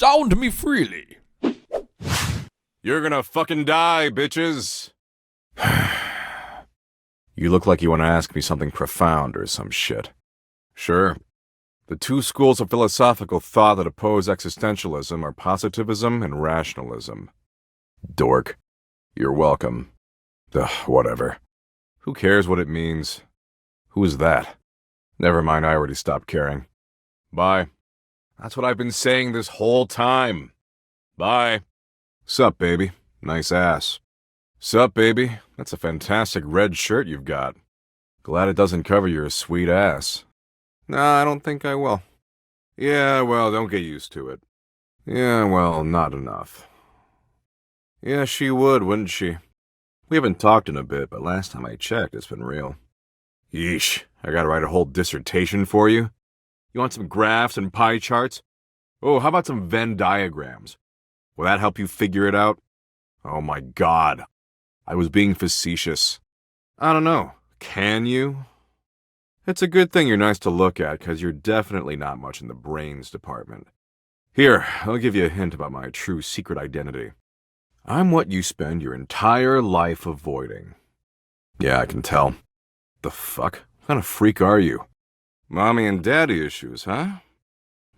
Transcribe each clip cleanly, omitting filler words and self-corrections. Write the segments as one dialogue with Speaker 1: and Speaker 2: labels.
Speaker 1: SoundMeFreely.
Speaker 2: You're gonna fucking die, bitches. You look like you want to ask me something profound or some shit. Sure. The two schools of philosophical thought that oppose existentialism are positivism and rationalism. Dork. You're welcome. Ugh, whatever. Who cares what it means? Who is that? Never mind, I already stopped caring. Bye. That's what I've been saying this whole time. Bye. Sup, baby? Nice ass. Sup, baby? That's a fantastic red shirt you've got. Glad it doesn't cover your sweet ass. Nah, I don't think I will. Yeah, well, don't get used to it. Yeah, well, not enough. Yeah, she would, wouldn't she? We haven't talked in a bit, but last time I checked, it's been real. Yeesh, I gotta write a whole dissertation for you? You want some graphs and pie charts? Oh, how about some Venn diagrams? Will that help you figure it out? Oh my God. I was being facetious. I don't know. Can you? It's a good thing you're nice to look at, because you're definitely not much in the brains department. Here, I'll give you a hint about my true secret identity. I'm what you spend your entire life avoiding. Yeah, I can tell. The fuck? What kind of freak are you? Mommy and daddy issues, huh?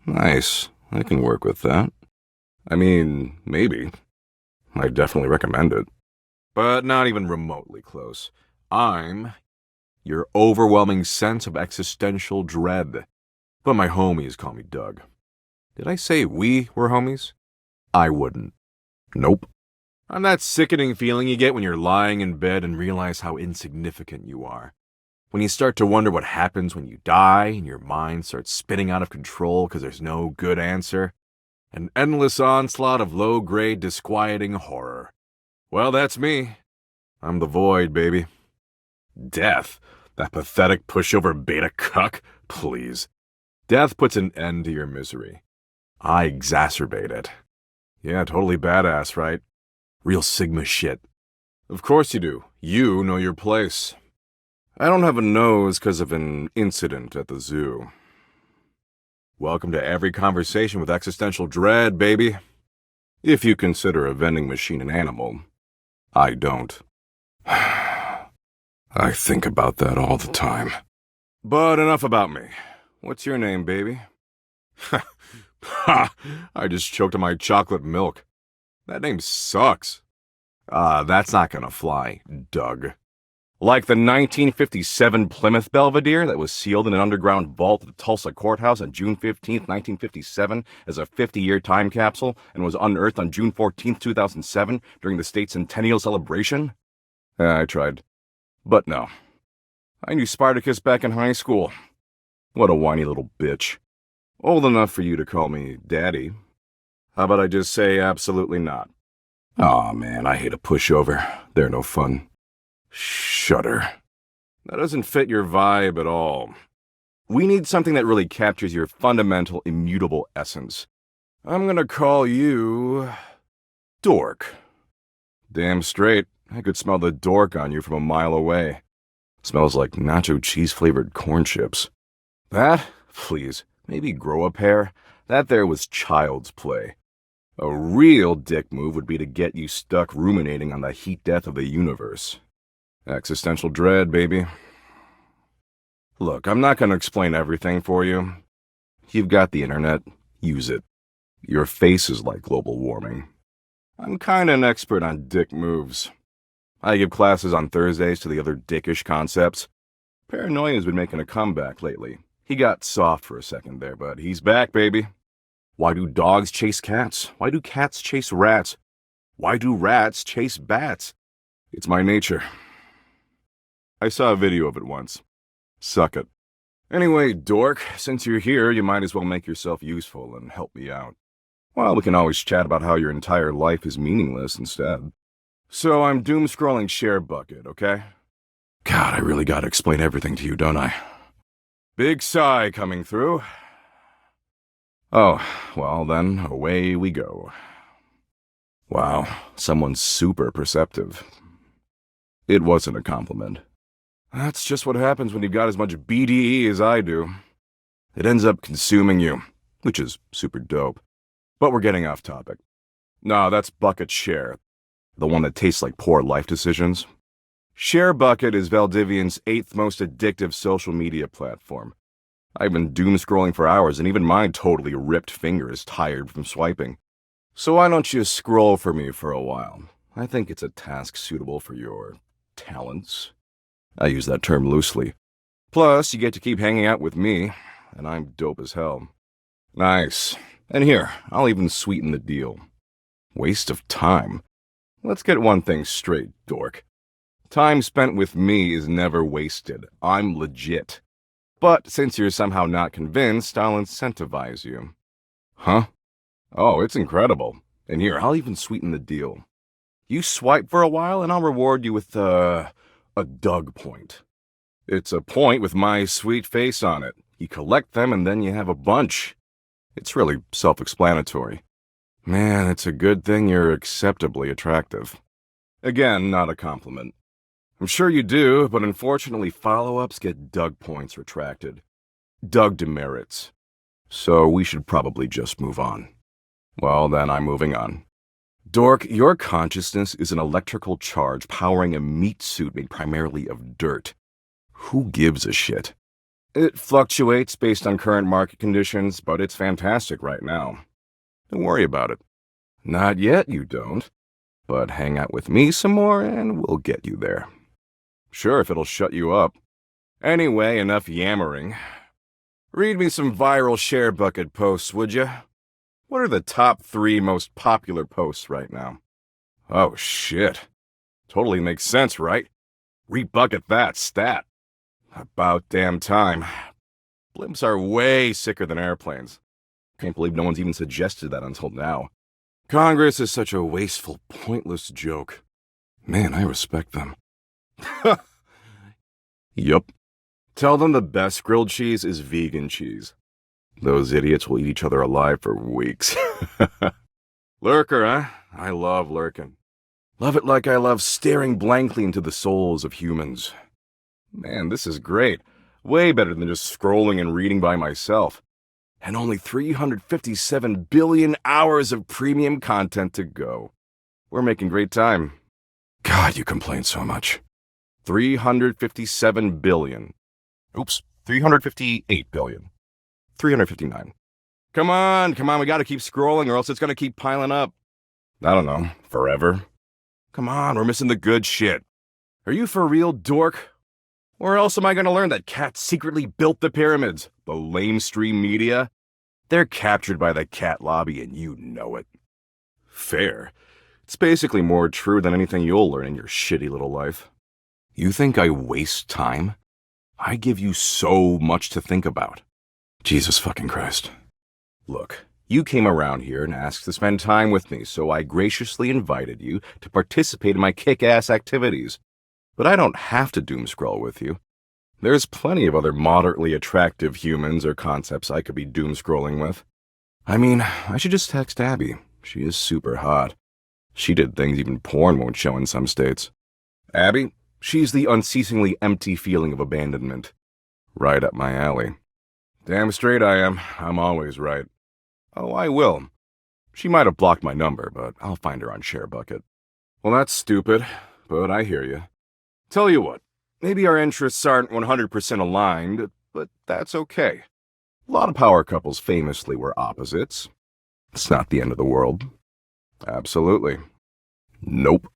Speaker 2: Nice. I can work with that. I mean, maybe. I definitely recommend it. But not even remotely close. I'm your overwhelming sense of existential dread. But my homies call me Doug. Did I say we were homies? I wouldn't. Nope. I'm that sickening feeling you get when you're lying in bed and realize how insignificant you are. When you start to wonder what happens when you die and your mind starts spinning out of control because there's no good answer. An endless onslaught of low-grade, disquieting horror. Well, that's me. I'm the void, baby. Death? That pathetic pushover beta cuck? Please. Death puts an end to your misery. I exacerbate it. Yeah, totally badass, right? Real Sigma shit. Of course you do. You know your place. I don't have a nose because of an incident at the zoo. Welcome to every conversation with existential dread, baby. If you consider a vending machine an animal. I don't. I think about that all the time. But enough about me. What's your name, baby? Ha! I just choked on my chocolate milk. That name sucks. That's not gonna fly, Doug. Like the 1957 Plymouth Belvedere that was sealed in an underground vault at the Tulsa courthouse on June 15, 1957 as a 50-year time capsule and was unearthed on June 14, 2007 during the state's centennial celebration? I tried. But no. I knew Spartacus back in high school. What a whiny little bitch. Old enough for you to call me Daddy. How about I just say absolutely not? Aw, man, I hate a pushover. They're no fun. Shudder. That doesn't fit your vibe at all. We need something that really captures your fundamental, immutable essence. I'm gonna call you... Dork. Damn straight. I could smell the dork on you from a mile away. Smells like nacho cheese-flavored corn chips. That? Please, maybe grow a pair. That there was child's play. A real dick move would be to get you stuck ruminating on the heat death of the universe. Existential dread, baby. Look, I'm not going to explain everything for you. You've got the internet. Use it. Your face is like global warming. I'm kind of an expert on dick moves. I give classes on Thursdays to the other dickish concepts. Paranoia's been making a comeback lately. He got soft for a second there, but he's back, baby. Why do dogs chase cats? Why do cats chase rats? Why do rats chase bats? It's my nature. I saw a video of it once. Suck it. Anyway, dork, since you're here, you might as well make yourself useful and help me out. Well, we can always chat about how your entire life is meaningless instead. So I'm doom-scrolling share bucket, okay? God, I really gotta explain everything to you, don't I? Big sigh coming through. Oh, well then, away we go. Wow, someone's super perceptive. It wasn't a compliment. That's just what happens when you've got as much BDE as I do. It ends up consuming you, which is super dope. But we're getting off topic. No, that's Bucket Share, the one that tastes like poor life decisions. Share Bucket is Valdivian's 8th most addictive social media platform. I've been doom scrolling for hours, and even my totally ripped finger is tired from swiping. So why don't you scroll for me for a while? I think it's a task suitable for your talents. I use that term loosely. Plus, you get to keep hanging out with me, and I'm dope as hell. Nice. And here, I'll even sweeten the deal. Waste of time? Let's get one thing straight, dork. Time spent with me is never wasted. I'm legit. But since you're somehow not convinced, I'll incentivize you. Huh? Oh, it's incredible. And here, I'll even sweeten the deal. You swipe for a while, and I'll reward you with, a Doug point. It's a point with my sweet face on it. You collect them, and then you have a bunch. It's really self-explanatory. Man, it's a good thing you're acceptably attractive. Again, not a compliment. I'm sure you do, but unfortunately follow-ups get Doug points retracted. Doug demerits. So we should probably just move on. Well, then I'm moving on. Dork, your consciousness is an electrical charge powering a meat suit made primarily of dirt. Who gives a shit? It fluctuates based on current market conditions, but it's fantastic right now. Don't worry about it. Not yet, you don't. But hang out with me some more and we'll get you there. Sure, if it'll shut you up. Anyway, enough yammering. Read me some viral share bucket posts, would you? What are the top 3 most popular posts right now? Oh, shit. Totally makes sense, right? Rebucket that stat. About damn time. Blimps are way sicker than airplanes. Can't believe no one's even suggested that until now. Congress is such a wasteful, pointless joke. Man, I respect them. Yup. Tell them the best grilled cheese is vegan cheese. Those idiots will eat each other alive for weeks. Lurker, huh? I love lurking. Love it like I love staring blankly into the souls of humans. Man, this is great. Way better than just scrolling and reading by myself. And only 357 billion hours of premium content to go. We're making great time. God, you complain so much. 357 billion. Oops, 358 billion. 359. Come on, we gotta keep scrolling or else it's gonna keep piling up. I don't know, forever? Come on, we're missing the good shit. Are you for real, dork? Where else am I gonna learn that cats secretly built the pyramids? The lamestream media? They're captured by the cat lobby and you know it. Fair. It's basically more true than anything you'll learn in your shitty little life. You think I waste time? I give you so much to think about. Jesus fucking Christ. Look, you came around here and asked to spend time with me, so I graciously invited you to participate in my kick-ass activities. But I don't have to doom scroll with you. There's plenty of other moderately attractive humans or concepts I could be doom scrolling with. I mean, I should just text Abby. She is super hot. She did things even porn won't show in some states. Abby, she's the unceasingly empty feeling of abandonment. Right up my alley. Damn straight I am. I'm always right. Oh, I will. She might have blocked my number, but I'll find her on ShareBucket. Well, that's stupid, but I hear you. Tell you what, maybe our interests aren't 100% aligned, but that's okay. A lot of power couples famously were opposites. It's not the end of the world. Absolutely. Nope.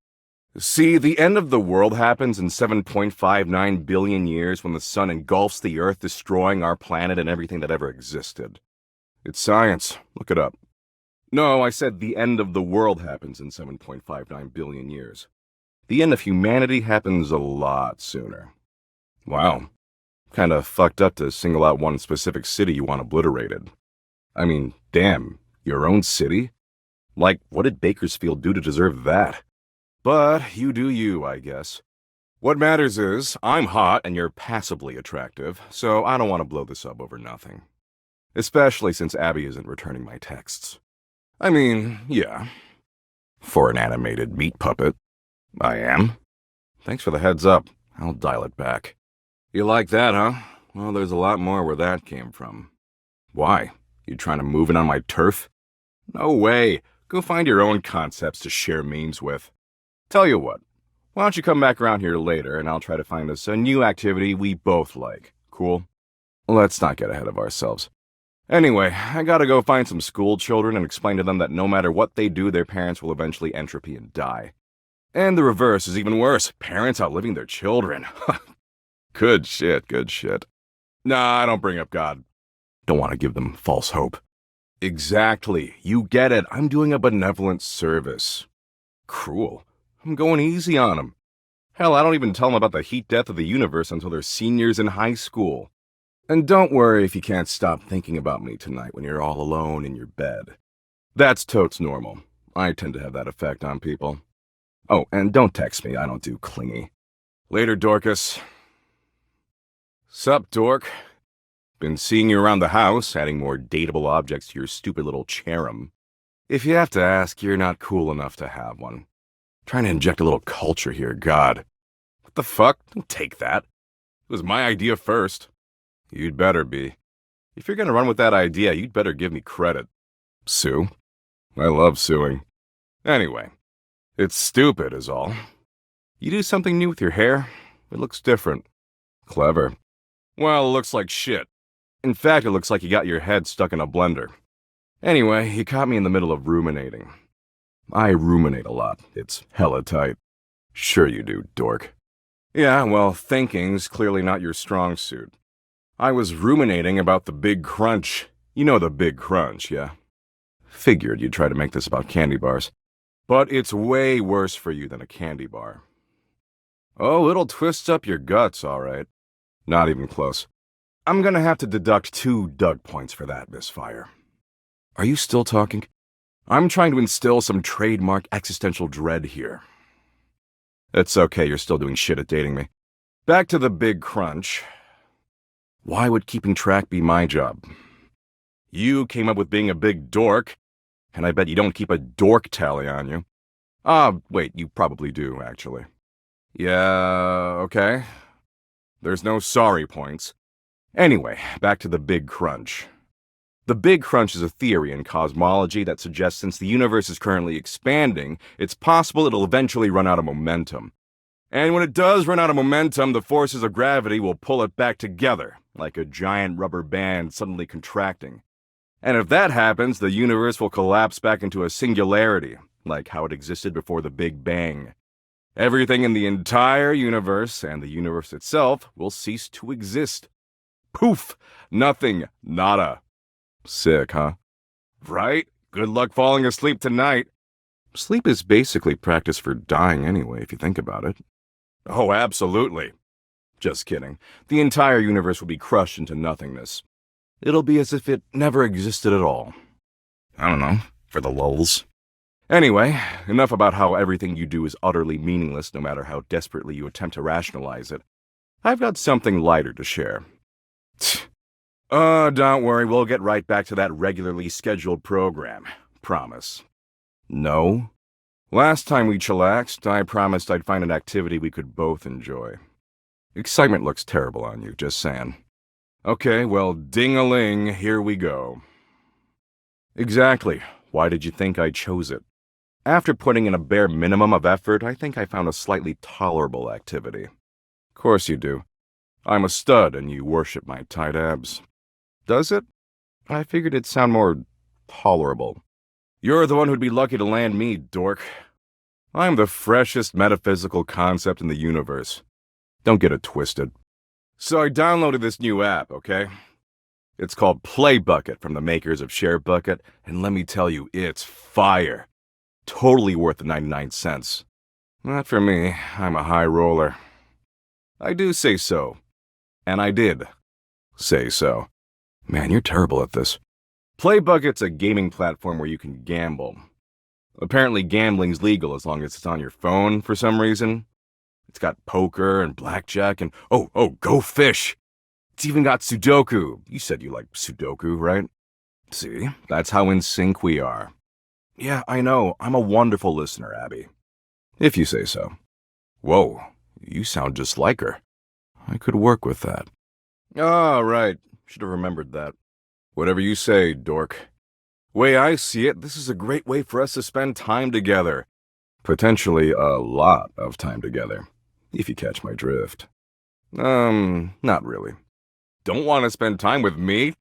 Speaker 2: See, the end of the world happens in 7.59 billion years when the sun engulfs the Earth, destroying our planet and everything that ever existed. It's science. Look it up. No, I said the end of the world happens in 7.59 billion years. The end of humanity happens a lot sooner. Wow. Kinda fucked up to single out one specific city you want obliterated. I mean, damn, your own city? Like, what did Bakersfield do to deserve that? But you do you, I guess. What matters is, I'm hot and you're passably attractive, so I don't want to blow this up over nothing. Especially since Abby isn't returning my texts. I mean, yeah. For an animated meat puppet, I am. Thanks for the heads up. I'll dial it back. You like that, huh? Well, there's a lot more where that came from. Why? You trying to move in on my turf? No way. Go find your own concepts to share memes with. Tell you what, why don't you come back around here later and I'll try to find us a new activity we both like. Cool? Let's not get ahead of ourselves. Anyway, I gotta go find some school children and explain to them that no matter what they do, their parents will eventually entropy and die. And the reverse is even worse. Parents outliving their children. Good shit, good shit. Nah, I don't bring up God. Don't want to give them false hope. Exactly. You get it. I'm doing a benevolent service. Cruel. I'm going easy on them. Hell, I don't even tell them about the heat death of the universe until they're seniors in high school. And don't worry if you can't stop thinking about me tonight when you're all alone in your bed. That's totes normal. I tend to have that effect on people. Oh, and don't text me. I don't do clingy. Later, Dorcas. Sup, dork? Been seeing you around the house, adding more dateable objects to your stupid little cherub. If you have to ask, you're not cool enough to have one. Trying to inject a little culture here, God. What the fuck? Don't take that. It was my idea first. You'd better be. If you're gonna run with that idea, you'd better give me credit. Sue? I love suing. Anyway, it's stupid is all. You do something new with your hair, it looks different. Clever. Well, it looks like shit. In fact, it looks like you got your head stuck in a blender. Anyway, you caught me in the middle of ruminating. I ruminate a lot. It's hella tight. Sure you do, dork. Yeah, well, thinking's clearly not your strong suit. I was ruminating about the big crunch. You know the big crunch, yeah? Figured you'd try to make this about candy bars. But it's way worse for you than a candy bar. Oh, it'll twist up your guts, all right. Not even close. I'm gonna have to deduct 2 Doug points for that, misfire. Are you still talking? I'm trying to instill some trademark existential dread here. It's okay, you're still doing shit at dating me. Back to the big crunch. Why would keeping track be my job? You came up with being a big dork, and I bet you don't keep a dork tally on you. Wait, you probably do, actually. Yeah, okay. There's no sorry points. Anyway, back to the big crunch. The big crunch is a theory in cosmology that suggests since the universe is currently expanding, it's possible it'll eventually run out of momentum. And when it does run out of momentum, the forces of gravity will pull it back together, like a giant rubber band suddenly contracting. And if that happens, the universe will collapse back into a singularity, like how it existed before the Big Bang. Everything in the entire universe and the universe itself will cease to exist. Poof! Nothing. Nada. Sick, huh? Right? Good luck falling asleep tonight. Sleep is basically practice for dying anyway, if you think about it. Oh, absolutely. Just kidding. The entire universe will be crushed into nothingness. It'll be as if it never existed at all. I don't know, for the lulz. Anyway, enough about how everything you do is utterly meaningless no matter how desperately you attempt to rationalize it. I've got something lighter to share. Don't worry, we'll get right back to that regularly scheduled program. Promise. No? Last time we chillaxed, I promised I'd find an activity we could both enjoy. Excitement looks terrible on you, just saying. Okay, well, ding-a-ling, here we go. Exactly. Why did you think I chose it? After putting in a bare minimum of effort, I think I found a slightly tolerable activity. Of course you do. I'm a stud and you worship my tight abs. Does it? I figured it'd sound more tolerable. You're the one who'd be lucky to land me, dork. I'm the freshest metaphysical concept in the universe. Don't get it twisted. So I downloaded this new app, okay? It's called Play Bucket from the makers of Share Bucket, and let me tell you, it's fire. Totally worth the 99 cents. Not for me, I'm a high roller. I do say so. And I did say so. Man, you're terrible at this. Play Bucket's a gaming platform where you can gamble. Apparently gambling's legal as long as it's on your phone for some reason. It's got poker and blackjack and go fish. It's even got Sudoku. You said you like Sudoku, right? See, that's how in sync we are. Yeah, I know. I'm a wonderful listener, Abby. If you say so. Whoa, you sound just like her. I could work with that. Ah, right. Should have remembered that. Whatever you say, dork. Way I see it, this is a great way for us to spend time together. Potentially a lot of time together, if you catch my drift. Not really. Don't want to spend time with me?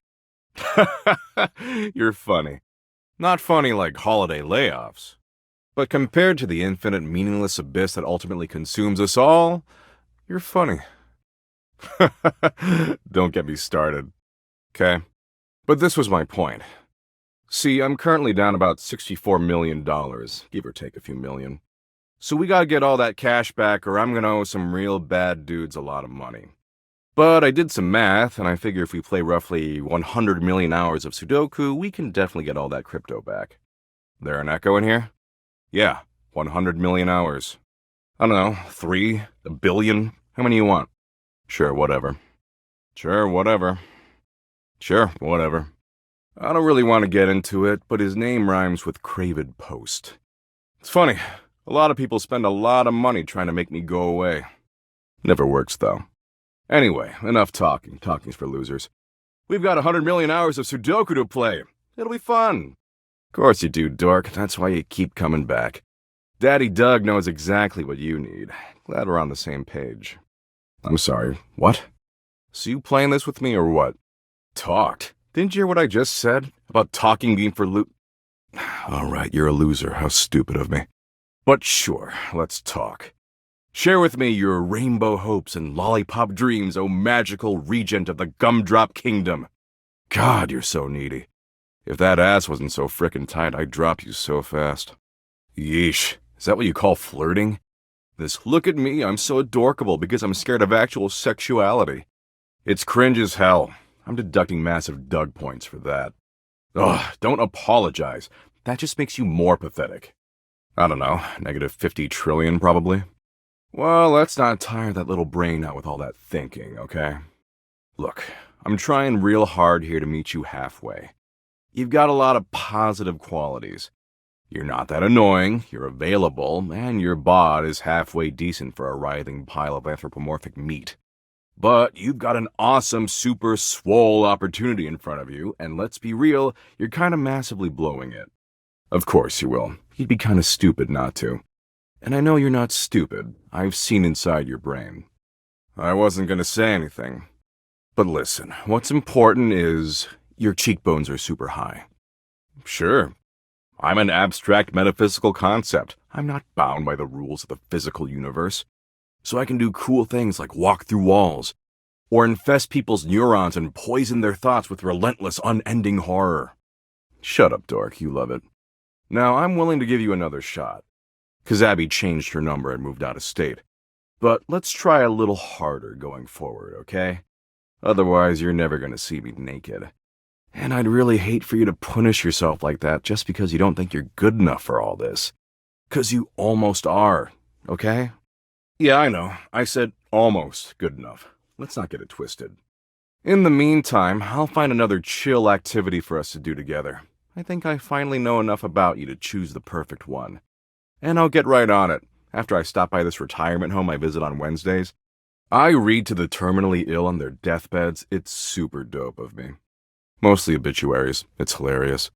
Speaker 2: You're funny. Not funny like holiday layoffs. But compared to the infinite meaningless abyss that ultimately consumes us all, you're funny. Don't get me started. Okay? But this was my point. See, I'm currently down about $64 million, give or take a few million. So we gotta get all that cash back or I'm gonna owe some real bad dudes a lot of money. But I did some math, and I figure if we play roughly 100 million hours of Sudoku, we can definitely get all that crypto back. There an echo in here? Yeah, 100 million hours. I don't know, 3, a billion? How many you want? Sure, whatever. Sure, whatever. I don't really want to get into it, but his name rhymes with Cravid Post. It's funny, a lot of people spend a lot of money trying to make me go away. Never works, though. Anyway, enough talking. Talking's for losers. We've got 100 million hours of Sudoku to play. It'll be fun. Of course you do, dork. That's why you keep coming back. Daddy Doug knows exactly what you need. Glad we're on the same page. I'm sorry, what? So you playing this with me or what? Talked? Didn't you hear what I just said? About talking being for Alright, you're a loser. How stupid of me. But sure, let's talk. Share with me your rainbow hopes and lollipop dreams, O magical regent of the Gumdrop Kingdom. God, you're so needy. If that ass wasn't so frickin' tight, I'd drop you so fast. Yeesh, is that what you call flirting? This look at me, I'm so adorkable because I'm scared of actual sexuality. It's cringe as hell. I'm deducting massive Doug points for that. Ugh, don't apologize. That just makes you more pathetic. I don't know, negative 50 trillion probably. Well, let's not tire that little brain out with all that thinking, okay? Look, I'm trying real hard here to meet you halfway. You've got a lot of positive qualities. You're not that annoying, you're available, and your bod is halfway decent for a writhing pile of anthropomorphic meat. But you've got an awesome, super swole opportunity in front of you, and let's be real, you're kind of massively blowing it. Of course you will. You'd be kind of stupid not to. And I know you're not stupid. I've seen inside your brain. I wasn't going to say anything. But listen, what's important is your cheekbones are super high. Sure. I'm an abstract metaphysical concept. I'm not bound by the rules of the physical universe. So I can do cool things like walk through walls, or infest people's neurons and poison their thoughts with relentless, unending horror. Shut up, dork. You love it. Now, I'm willing to give you another shot. Because Abby changed her number and moved out of state. But let's try a little harder going forward, okay? Otherwise, you're never going to see me naked. And I'd really hate for you to punish yourself like that just because you don't think you're good enough for all this. 'Cause you almost are, okay? Yeah, I know. I said almost good enough. Let's not get it twisted. In the meantime, I'll find another chill activity for us to do together. I think I finally know enough about you to choose the perfect one. And I'll get right on it, after I stop by this retirement home I visit on Wednesdays. I read to the terminally ill on their deathbeds. It's super dope of me. Mostly obituaries. It's hilarious.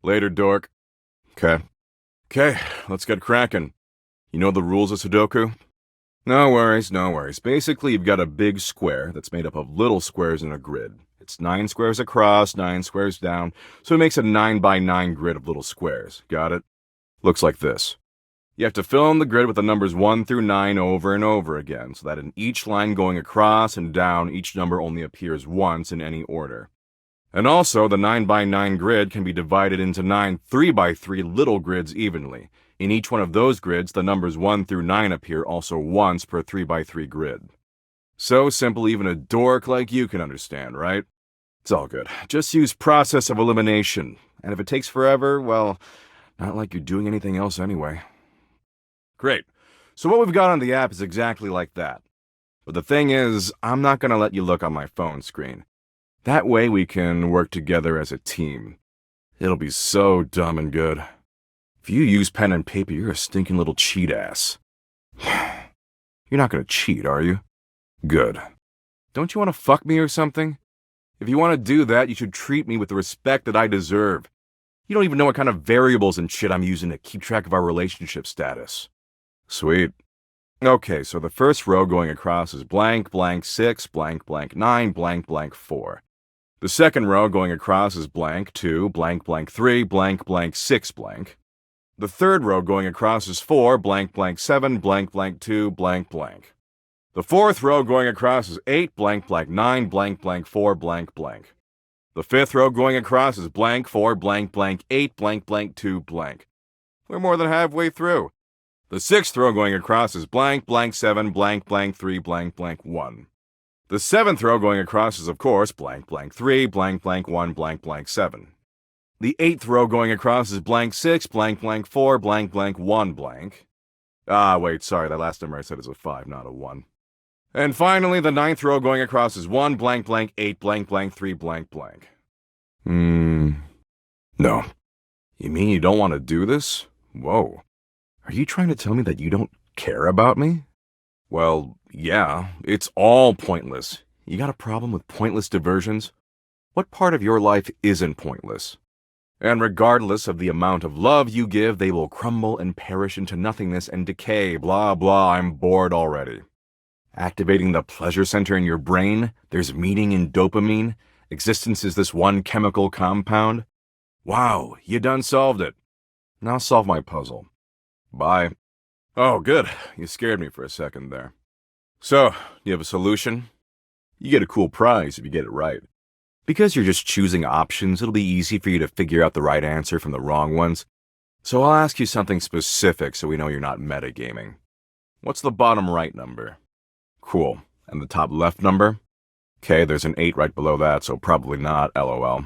Speaker 2: Later, dork. Okay, let's get cracking. You know the rules of Sudoku? No worries. Basically, you've got a big square that's made up of little squares in a grid. It's 9 squares across, 9 squares down, so it makes a 9 by 9 grid of little squares. Got it? Looks like this. You have to fill in the grid with the numbers 1 through 9 over and over again, so that in each line going across and down, each number only appears once in any order. And also, the 9 by 9 grid can be divided into 9 3 by 3 little grids evenly. In each one of those grids, the numbers 1 through 9 appear also once per 3 by 3 grid. So simple even a dork like you can understand, right? It's all good. Just use process of elimination. And if it takes forever, well, not like you're doing anything else anyway. Great. So what we've got on the app is exactly like that. But the thing is, I'm not going to let you look on my phone screen. That way we can work together as a team. It'll be so dumb and good. If you use pen and paper, you're a stinking little cheat ass. You're not going to cheat, are you? Good. Don't you want to fuck me or something? If you want to do that, you should treat me with the respect that I deserve. You don't even know what kind of variables and shit I'm using to keep track of our relationship status. Sweet. Okay, so the first row going across is blank, blank 6, blank, blank 9, blank, blank 4. The second row going across is blank 2, blank, blank 3, blank, blank 6, blank. The third row going across is 4, blank, blank 7, blank, blank 2, blank, blank. The fourth row going across is 8, blank, blank 9, blank, blank 4, blank, blank. The fifth row going across is blank 4, blank, blank 8, blank, blank 2, blank. We're more than halfway through. The sixth row going across is blank, blank 7, blank, blank 3, blank, blank 1. The seventh row going across is, of course, blank, blank 3, blank, blank 1, blank, blank 7. The eighth row going across is blank 6, blank, blank 4, blank, blank 1, blank. Wait, sorry, that last number I said is a 5, not a 1. And finally, the ninth row going across is 1, blank, blank 8, blank, blank 3, blank, blank. No. You mean you don't want to do this? Whoa. Are you trying to tell me that you don't care about me? Well, yeah, it's all pointless. You got a problem with pointless diversions? What part of your life isn't pointless? And regardless of the amount of love you give, they will crumble and perish into nothingness and decay, blah, blah, I'm bored already. Activating the pleasure center in your brain, there's meaning in dopamine, existence is this one chemical compound. Wow, you done solved it. Now solve my puzzle. Bye. Oh, good. You scared me for a second there. So, you have a solution? You get a cool prize if you get it right. Because you're just choosing options, it'll be easy for you to figure out the right answer from the wrong ones. So I'll ask you something specific so we know you're not metagaming. What's the bottom right number? Cool. And the top left number? Okay, there's an 8 right below that, so probably not, lol.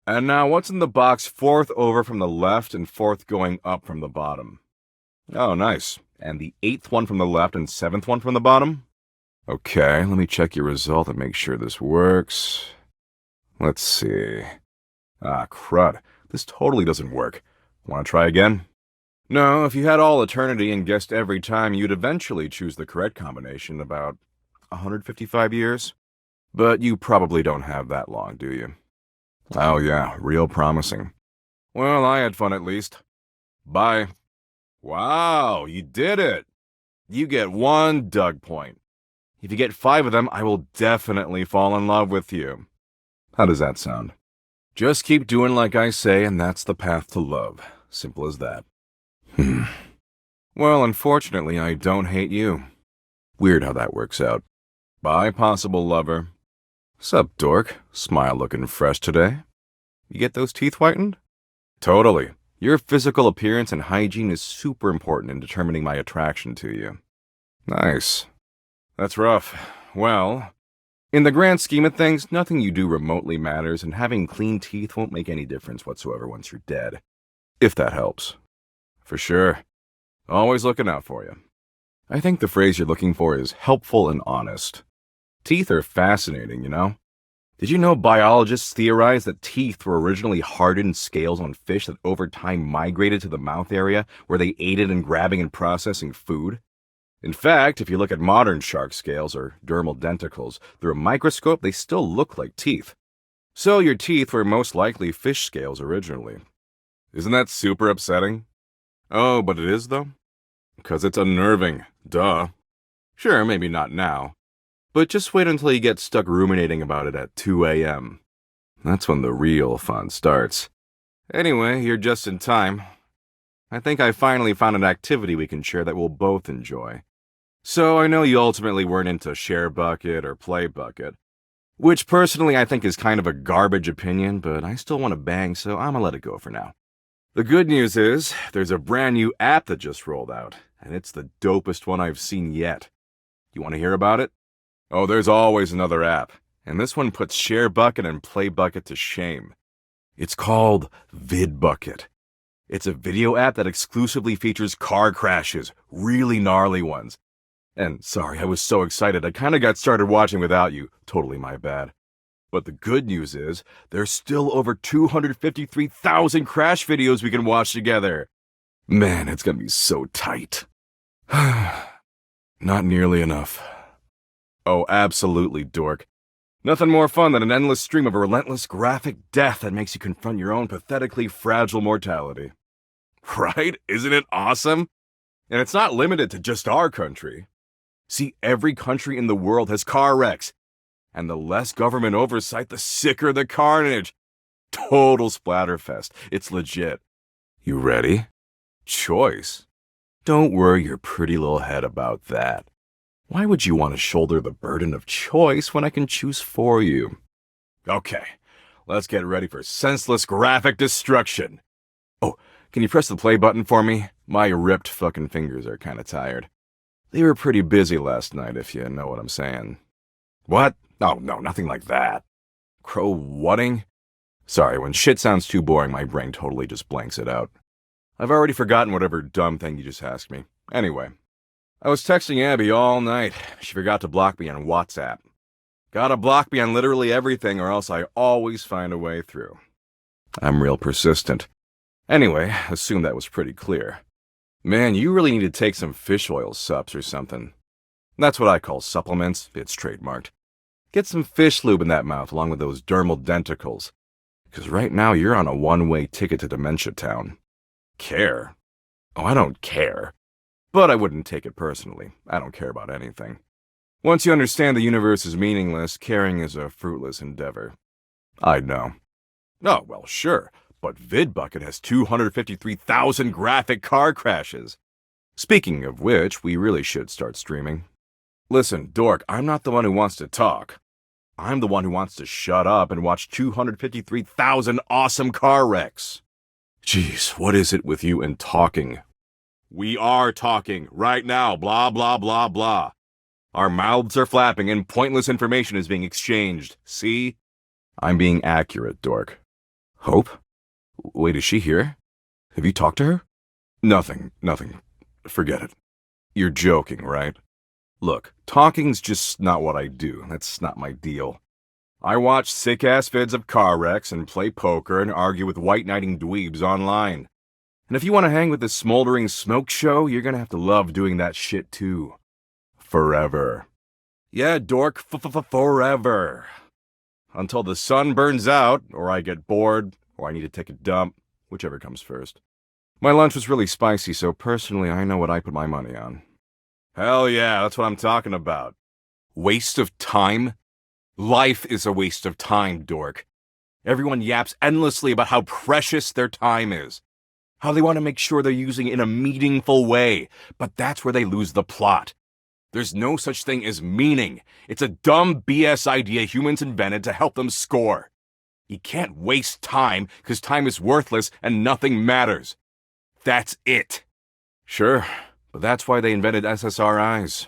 Speaker 2: And now, what's in the box fourth over from the left and fourth going up from the bottom? Oh, nice. And the 8th one from the left and 7th one from the bottom? Okay, let me check your result and make sure this works. Let's see. Crud. This totally doesn't work. Want to try again? No, if you had all eternity and guessed every time, you'd eventually choose the correct combination about 155 years. But you probably don't have that long, do you? Oh yeah, real promising. Well, I had fun at least. Bye. Wow, you did it! You get 1 Doug point. If you get 5 of them, I will definitely fall in love with you. How does that sound? Just keep doing like I say, and that's the path to love. Simple as that. Well, unfortunately, I don't hate you. Weird how that works out. Bye, possible lover. Sup, dork? Smile looking fresh today. You get those teeth whitened? Totally. Your physical appearance and hygiene is super important in determining my attraction to you. Nice. That's rough. Well, in the grand scheme of things, nothing you do remotely matters, and having clean teeth won't make any difference whatsoever once you're dead. If that helps. For sure. Always looking out for you. I think the phrase you're looking for is helpful and honest. Teeth are fascinating, you know? Did you know biologists theorize that teeth were originally hardened scales on fish that over time migrated to the mouth area where they aided in grabbing and processing food? In fact, if you look at modern shark scales or dermal denticles through a microscope, they still look like teeth. So your teeth were most likely fish scales originally. Isn't that super upsetting? Oh, but it is though? Because it's unnerving. Duh. Sure, maybe not now. But just wait until you get stuck ruminating about it at 2 a.m. That's when the real fun starts. Anyway, you're just in time. I think I finally found an activity we can share that we'll both enjoy. So I know you ultimately weren't into share bucket or play bucket, which personally I think is kind of a garbage opinion, but I still want to bang, so I'm gonna let it go for now. The good news is, there's a brand new app that just rolled out, and it's the dopest one I've seen yet. You want to hear about it? Oh, there's always another app, and this one puts Share Bucket and Play Bucket to shame. It's called VidBucket. It's a video app that exclusively features car crashes, really gnarly ones. And sorry, I was so excited, I kinda got started watching without you. Totally my bad. But the good news is, there's still over 253,000 crash videos we can watch together. Man, it's gonna be so tight. Not nearly enough. Oh, absolutely, dork. Nothing more fun than an endless stream of a relentless graphic death that makes you confront your own pathetically fragile mortality. Right? Isn't it awesome? And it's not limited to just our country. See, every country in the world has car wrecks. And the less government oversight, the sicker the carnage. Total splatterfest. It's legit. You ready? Choice. Don't worry your pretty little head about that. Why would you want to shoulder the burden of choice when I can choose for you? Okay, let's get ready for senseless graphic destruction. Oh, can you press the play button for me? My ripped fucking fingers are kinda tired. They were pretty busy last night, if you know what I'm saying. What? Oh, no, nothing like that. Crow-whatting? Sorry, when shit sounds too boring, my brain totally just blanks it out. I've already forgotten whatever dumb thing you just asked me. Anyway, I was texting Abby all night. She forgot to block me on WhatsApp. Gotta block me on literally everything or else I always find a way through. I'm real persistent. Anyway, assume that was pretty clear. Man, you really need to take some fish oil sups or something. That's what I call supplements. It's trademarked. Get some fish lube in that mouth along with those dermal denticles. Because right now you're on a one-way ticket to Dementia Town. Care? Oh, I don't care. But I wouldn't take it personally. I don't care about anything. Once you understand the universe is meaningless, caring is a fruitless endeavor. I know. Oh, well, sure. But VidBucket has 253,000 graphic car crashes. Speaking of which, we really should start streaming. Listen, dork, I'm not the one who wants to talk. I'm the one who wants to shut up and watch 253,000 awesome car wrecks. Jeez, what is it with you and talking? We are talking right now, blah, blah, blah, blah. Our mouths are flapping and pointless information is being exchanged. See? I'm being accurate, dork. Hope? Wait, is she here? Have you talked to her? Nothing. Forget it. You're joking, right? Look, talking's just not what I do. That's not my deal. I watch sick-ass vids of car wrecks and play poker and argue with white-knighting dweebs online. And if you want to hang with this smoldering smoke show, you're gonna have to love doing that shit too. Forever. Yeah, dork, forever. Until the sun burns out, or I get bored, or I need to take a dump, whichever comes first. My lunch was really spicy, so personally I know what I put my money on. Hell yeah, that's what I'm talking about. Waste of time? Life is a waste of time, dork. Everyone yaps endlessly about how precious their time is. How they want to make sure they're using it in a meaningful way, but that's where they lose the plot. There's no such thing as meaning. It's a dumb BS idea humans invented to help them score. You can't waste time because time is worthless and nothing matters. That's it. Sure, but that's why they invented SSRIs.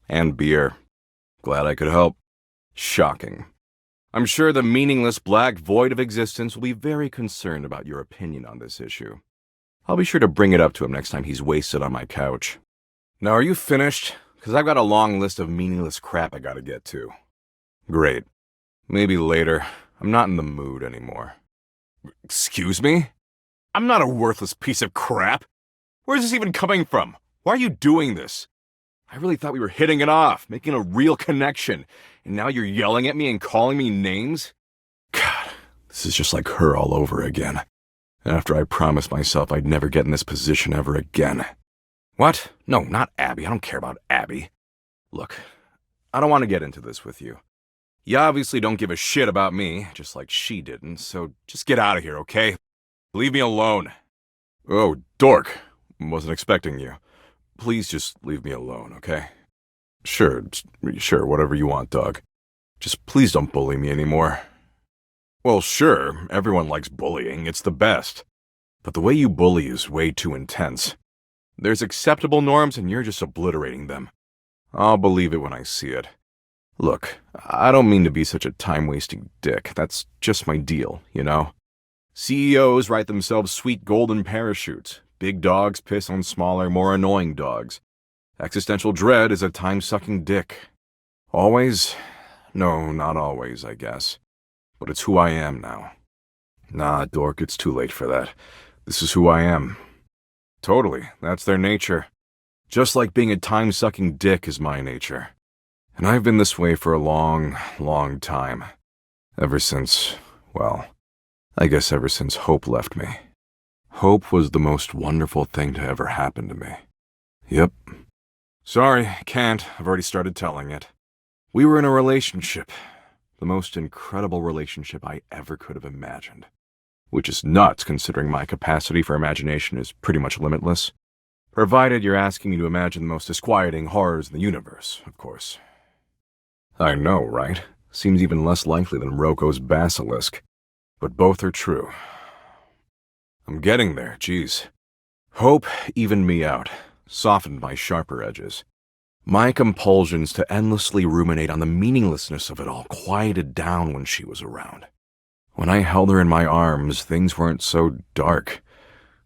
Speaker 2: And beer. Glad I could help. Shocking. I'm sure the meaningless black void of existence will be very concerned about your opinion on this issue. I'll be sure to bring it up to him next time he's wasted on my couch. Now, are you finished? Because I've got a long list of meaningless crap I gotta get to. Great. Maybe later. I'm not in the mood anymore. Excuse me? I'm not a worthless piece of crap. Where's this even coming from? Why are you doing this? I really thought we were hitting it off, making a real connection, and now you're yelling at me and calling me names? God, this is just like her all over again. After I promised myself I'd never get in this position ever again. What? No, not Abby. I don't care about Abby. Look, I don't want to get into this with you. You obviously don't give a shit about me, just like she didn't, so just get out of here, okay? Leave me alone. Oh, dork. Wasn't expecting you. Please just leave me alone, okay? Sure, whatever you want, dog. Just please don't bully me anymore. Well, sure, everyone likes bullying, it's the best. But the way you bully is way too intense. There's acceptable norms and you're just obliterating them. I'll believe it when I see it. Look, I don't mean to be such a time-wasting dick. That's just my deal, you know? CEOs write themselves sweet golden parachutes. Big dogs piss on smaller, more annoying dogs. Existential dread is a time-sucking dick. Always? No, not always, I guess. But it's who I am now. Nah, dork, it's too late for that. This is who I am. Totally, that's their nature. Just like being a time-sucking dick is my nature. And I've been this way for a long, long time. Ever since, well, I guess ever since Hope left me. Hope was the most wonderful thing to ever happen to me. Yep. Sorry, can't. I've already started telling it. We were in a relationship. The most incredible relationship I ever could have imagined. Which is nuts, considering my capacity for imagination is pretty much limitless. Provided you're asking me to imagine the most disquieting horrors in the universe, of course. I know, right? Seems even less likely than Roko's basilisk. But both are true. I'm getting there, geez. Hope evened me out, softened my sharper edges. My compulsions to endlessly ruminate on the meaninglessness of it all quieted down when she was around. When I held her in my arms, things weren't so dark,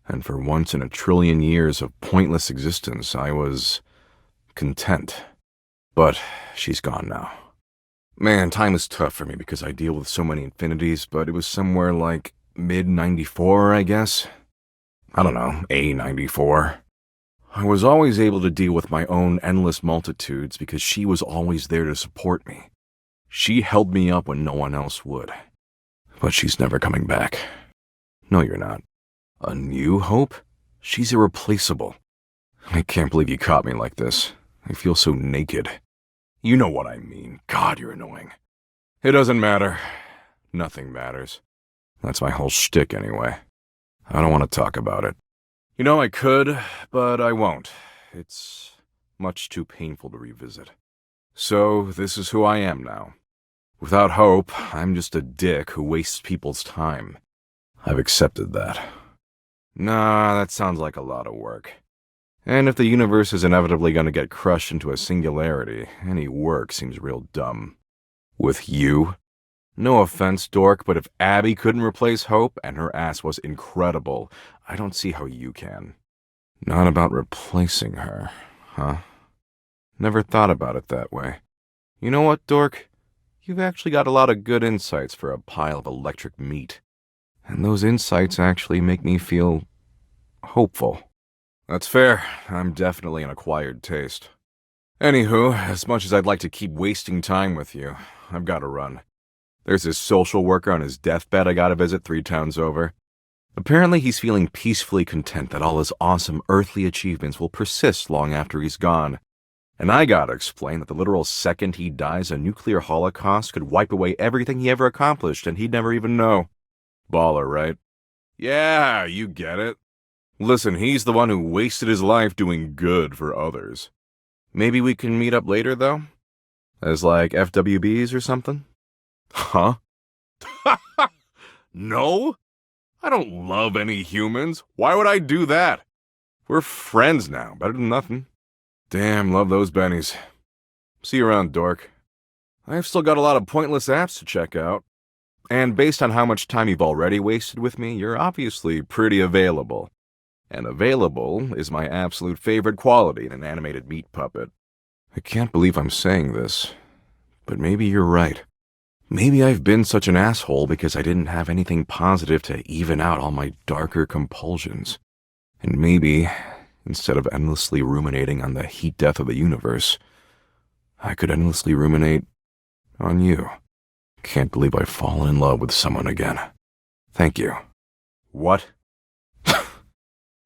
Speaker 2: and for once in a trillion years of pointless existence, I was content. But she's gone now. Man, time is tough for me because I deal with so many infinities, but it was somewhere like mid-94, I guess. I don't know, A94. I was always able to deal with my own endless multitudes because she was always there to support me. She held me up when no one else would. But she's never coming back. No, you're not. A new Hope? She's irreplaceable. I can't believe you caught me like this. I feel so naked. You know what I mean. God, you're annoying. It doesn't matter. Nothing matters. That's my whole shtick anyway. I don't want to talk about it. You know, I could, but I won't. It's much too painful to revisit. So, this is who I am now. Without Hope, I'm just a dick who wastes people's time. I've accepted that. Nah, that sounds like a lot of work. And if the universe is inevitably going to get crushed into a singularity, any work seems real dumb. With you? No offense, dork, but if Abby couldn't replace Hope, and her ass was incredible, I don't see how you can. Not about replacing her, huh? Never thought about it that way. You know what, dork? You've actually got a lot of good insights for a pile of electric meat. And those insights actually make me feel hopeful. That's fair. I'm definitely an acquired taste. Anywho, as much as I'd like to keep wasting time with you, I've got to run. There's this social worker on his deathbed I gotta visit 3 towns over. Apparently he's feeling peacefully content that all his awesome earthly achievements will persist long after he's gone. And I gotta explain that the literal second he dies, a nuclear holocaust could wipe away everything he ever accomplished and he'd never even know. Baller, right? Yeah, you get it. Listen, he's the one who wasted his life doing good for others. Maybe we can meet up later, though? As like FWBs or something? Huh? No? I don't love any humans. Why would I do that? We're friends now, better than nothing. Damn, love those bennies. See you around, dork. I've still got a lot of pointless apps to check out. And based on how much time you've already wasted with me, you're obviously pretty available. And available is my absolute favorite quality in an animated meat puppet. I can't believe I'm saying this, but maybe you're right. Maybe I've been such an asshole because I didn't have anything positive to even out all my darker compulsions. And maybe, instead of endlessly ruminating on the heat death of the universe, I could endlessly ruminate on you. Can't believe I've fallen in love with someone again. Thank you. What?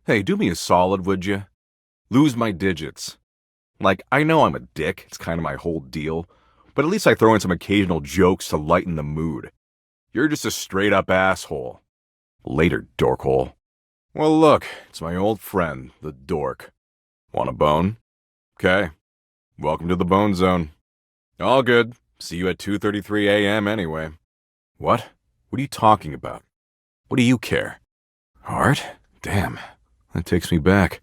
Speaker 2: Hey, do me a solid, would you? Lose my digits. Like, I know I'm a dick, it's kind of my whole deal, but at least I throw in some occasional jokes to lighten the mood. You're just a straight-up asshole. Later, dorkhole. Well, look, it's my old friend, the dork. Want a bone? Okay. Welcome to the bone zone. All good. See you at 2:33 a.m. anyway. What? What are you talking about? What do you care? Art? Damn. That takes me back.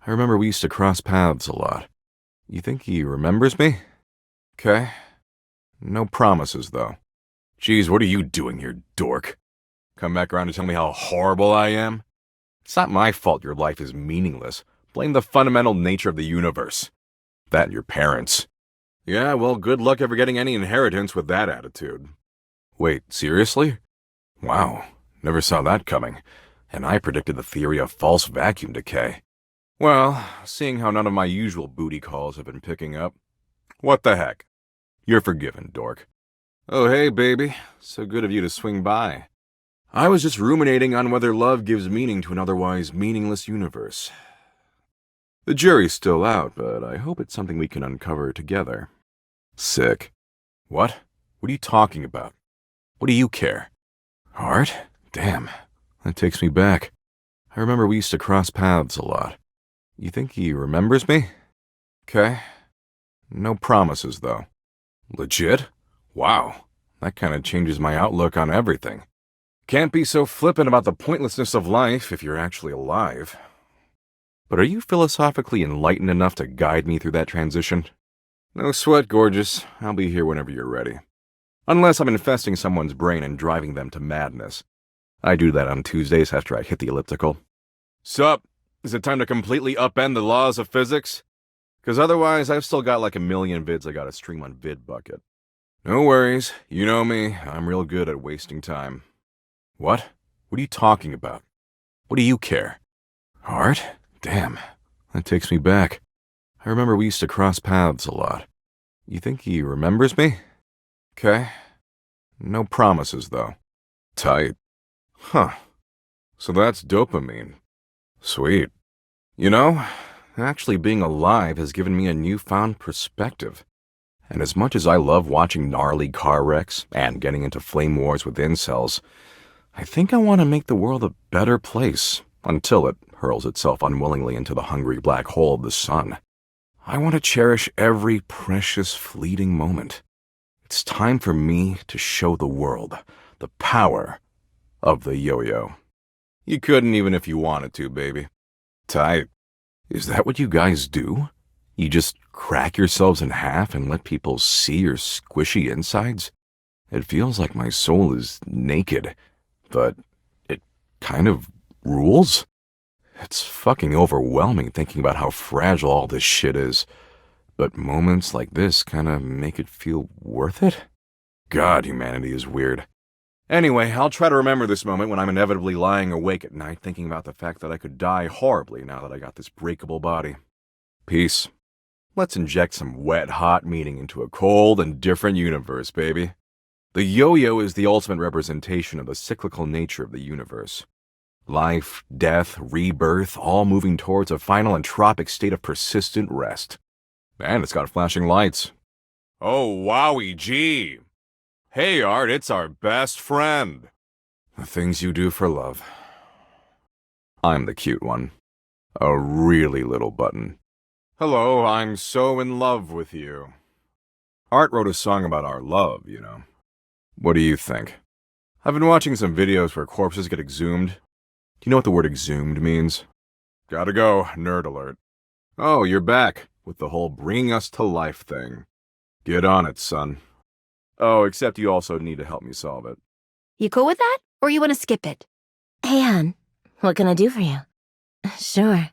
Speaker 2: I remember we used to cross paths a lot. You think he remembers me? Okay. No promises, though. Geez, what are you doing here, dork? Come back around to tell me how horrible I am? It's not my fault your life is meaningless. Blame the fundamental nature of the universe. That and your parents. Yeah, well, good luck ever getting any inheritance with that attitude. Wait, seriously? Wow, never saw that coming. And I predicted the theory of false vacuum decay. Well, seeing how none of my usual booty calls have been picking up, what the heck? You're forgiven, dork. Oh, hey, baby. So good of you to swing by. I was just ruminating on whether love gives meaning to an otherwise meaningless universe. The jury's still out, but I hope it's something we can uncover together. Sick. What? What are you talking about? What do you care? Art? Damn. That takes me back. I remember we used to cross paths a lot. You think he remembers me? Okay. No promises, though. Legit? Wow. That kind of changes my outlook on everything. Can't be so flippant about the pointlessness of life if you're actually alive. But are you philosophically enlightened enough to guide me through that transition? No sweat, gorgeous. I'll be here whenever you're ready. Unless I'm infesting someone's brain and driving them to madness. I do that on Tuesdays after I hit the elliptical. Sup? Is it time to completely upend the laws of physics? Because otherwise, I've still got like a million vids I gotta stream on VidBucket. No worries. You know me. I'm real good at wasting time. What? What are you talking about? What do you care? Art? Damn. That takes me back. I remember we used to cross paths a lot. You think he remembers me? Okay. No promises, though. Tight. Huh. So that's dopamine. Sweet. You know, actually being alive has given me a newfound perspective. And as much as I love watching gnarly car wrecks and getting into flame wars with incels, I think I want to make the world a better place until it hurls itself unwillingly into the hungry black hole of the sun. I want to cherish every precious fleeting moment. It's time for me to show the world the power of the yo-yo. You couldn't even if you wanted to, baby. Tight. Is that what you guys do? You just crack yourselves in half and let people see your squishy insides? It feels like my soul is naked, but it kind of rules. It's fucking overwhelming thinking about how fragile all this shit is, but moments like this kind of make it feel worth it. God, humanity is weird. Anyway, I'll try to remember this moment when I'm inevitably lying awake at night thinking about the fact that I could die horribly now that I got this breakable body. Peace. Let's inject some wet, hot meaning into a cold and different universe, baby. The yo-yo is the ultimate representation of the cyclical nature of the universe. Life, death, rebirth, all moving towards a final entropic state of persistent rest. And it's got flashing lights. Oh, wowie gee! Hey, Art, it's our best friend. The things you do for love. I'm the cute one. A really little button. Hello, I'm so in love with you. Art wrote a song about our love, you know. What do you think? I've been watching some videos where corpses get exhumed. Do you know what the word exhumed means? Gotta go, nerd alert. Oh, you're back, with the whole bringing us to life thing. Get on it, son. Oh, except you also need to help me solve it.
Speaker 1: You cool with that, or you want to skip it?
Speaker 3: Hey, Ann, what can I do for you? Sure,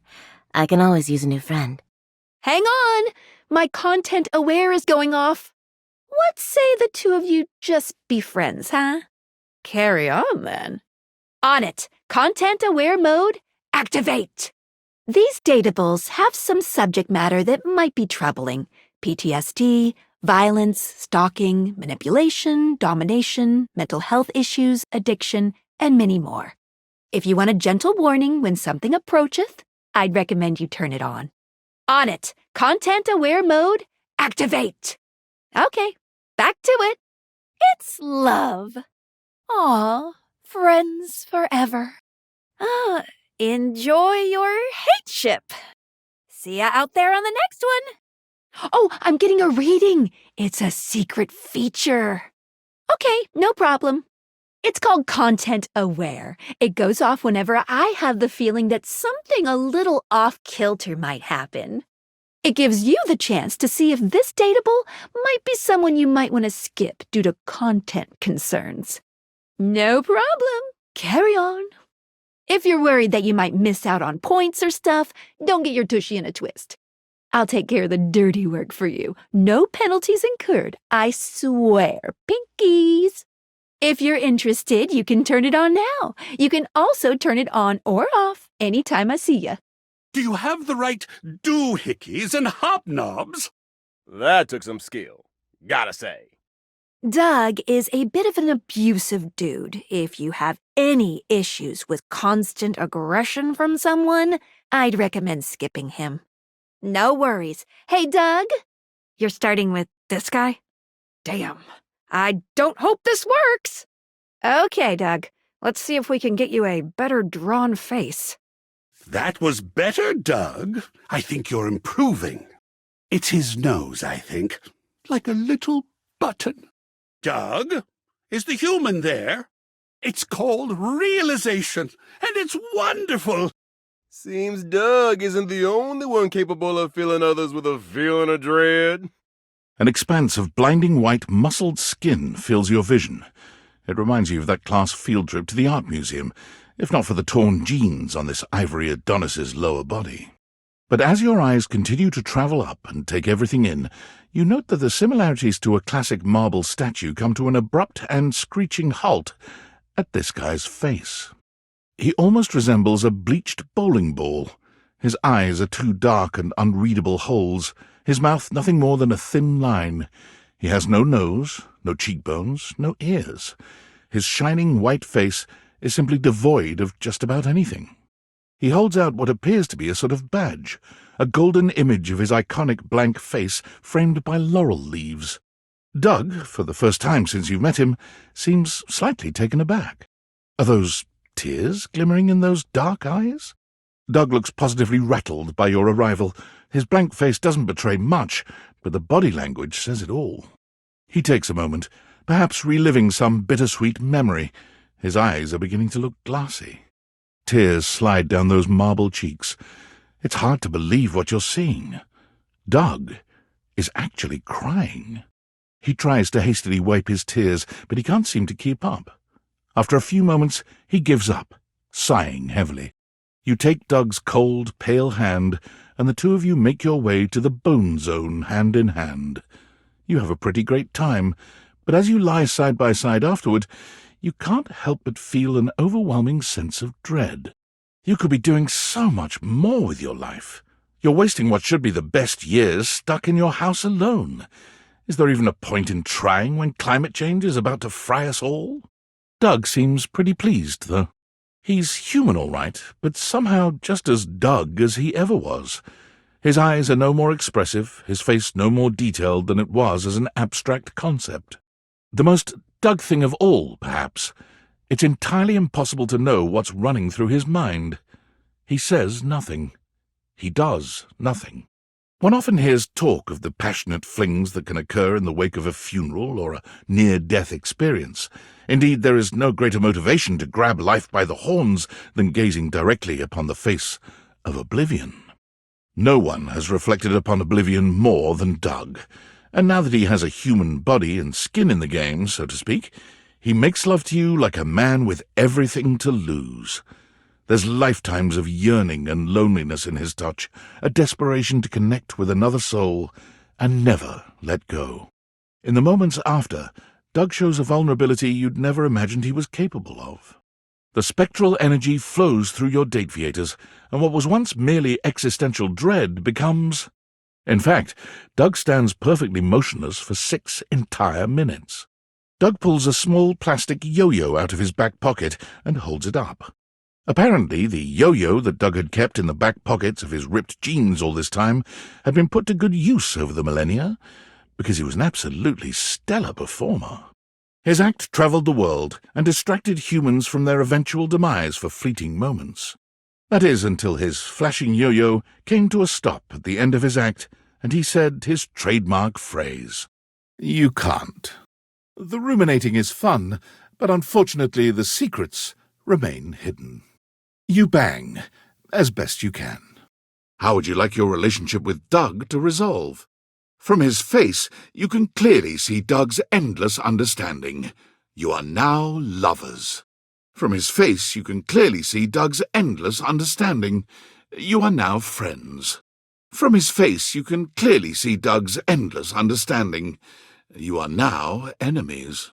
Speaker 3: I can always use a new friend.
Speaker 1: Hang on! My content aware is going off. What say the two of you just be friends, huh? Carry on, then. On it! Content aware mode, activate! These datables have some subject matter that might be troubling. PTSD, violence, stalking, manipulation, domination, mental health issues, addiction, and many more. If you want a gentle warning when something approacheth, I'd recommend you turn it on. On it! Content-aware mode, activate! Okay, back to it. It's love. Aw, friends forever. Enjoy your hate ship. See ya out there on the next one. Oh, I'm getting a reading. It's a secret feature. Okay, no problem. It's called Content Aware. It goes off whenever I have the feeling that something a little off-kilter might happen. It gives you the chance to see if this dateable might be someone you might want to skip due to content concerns. No problem. Carry on. If you're worried that you might miss out on points or stuff, don't get your tushy in a twist. I'll take care of the dirty work for you. No penalties incurred, I swear. Pinkies! If you're interested, you can turn it on now. You can also turn it on or off anytime I see ya.
Speaker 4: Do you have the right doohickeys and hobnobs?
Speaker 5: That took some skill.
Speaker 4: gotta say.
Speaker 1: Doug is a bit of an abusive dude. If you have any issues with constant aggression from someone, I'd recommend skipping him. No worries. Hey, Doug? You're starting with this guy? Damn. I don't hope this works. Okay, Doug. Let's see if we can get you a better drawn face.
Speaker 5: That was better, Doug. I think you're improving. It's his nose, I think. Like a little button. Doug, is the human there? It's called realization, and it's wonderful.
Speaker 4: Seems Doug isn't the only one capable of filling others with a feeling of dread.
Speaker 6: An expanse of blinding white, muscled skin fills your vision. It reminds you of that class field trip to the art museum, if not for the torn jeans on this ivory Adonis's lower body. But as your eyes continue to travel up and take everything in, you note that the similarities to a classic marble statue come to an abrupt and screeching halt at this guy's face. He almost resembles a bleached bowling ball. His eyes are two dark and unreadable holes, his mouth nothing more than a thin line. He has no nose, no cheekbones, no ears. His shining white face is simply devoid of just about anything. He holds out what appears to be a sort of badge, a golden image of his iconic blank face framed by laurel leaves. Doug, for the first time since you've met him, seems slightly taken aback. Are those tears glimmering in those dark eyes? Doug looks positively rattled by your arrival. His blank face doesn't betray much, but the body language says it all. He takes a moment, perhaps reliving some bittersweet memory. His eyes are beginning to look glassy. Tears slide down those marble cheeks. It's hard to believe what you're seeing. Doug is actually crying. He tries to hastily wipe his tears, but he can't seem to keep up. After a few moments, he gives up, sighing heavily. You take Doug's cold, pale hand, and the two of you make your way to the bone zone hand in hand. You have a pretty great time, but as you lie side by side afterward, you can't help but feel an overwhelming sense of dread. You could be doing so much more with your life. You're wasting what should be the best years stuck in your house alone. Is there even a point in trying when climate change is about to fry us all? Doug seems pretty pleased, though. He's human, all right, but somehow just as Doug as he ever was. His eyes are no more expressive, his face no more detailed than it was as an abstract concept. The most Doug thing of all, perhaps. It's entirely impossible to know what's running through his mind. He says nothing. He does nothing. One often hears talk of the passionate flings that can occur in the wake of a funeral or a near-death experience. Indeed, there is no greater motivation to grab life by the horns than gazing directly upon the face of oblivion. No one has reflected upon oblivion more than Doug, and now that he has a human body and skin in the game, so to speak, he makes love to you like a man with everything to lose. There's lifetimes of yearning and loneliness in his touch, a desperation to connect with another soul and never let go. In the moments after, Doug shows a vulnerability you'd never imagined he was capable of. The spectral energy flows through your date theaters, and what was once merely existential dread becomes... In fact, Doug stands perfectly motionless for 6 entire minutes. Doug pulls a small plastic yo-yo out of his back pocket and holds it up. Apparently, the yo-yo that Doug had kept in the back pockets of his ripped jeans all this time had been put to good use over the millennia, because he was an absolutely stellar performer. His act travelled the world and distracted humans from their eventual demise for fleeting moments. That is, until his flashing yo-yo came to a stop at the end of his act, and he said his trademark phrase, "You can't. The ruminating is fun, but unfortunately the secrets remain hidden. You bang, as best you can." How would you like your relationship with Doug to resolve? From his face, you can clearly see Doug's endless understanding. You are now lovers. From his face, you can clearly see Doug's endless understanding. You are now friends. From his face, you can clearly see Doug's endless understanding. You are now enemies.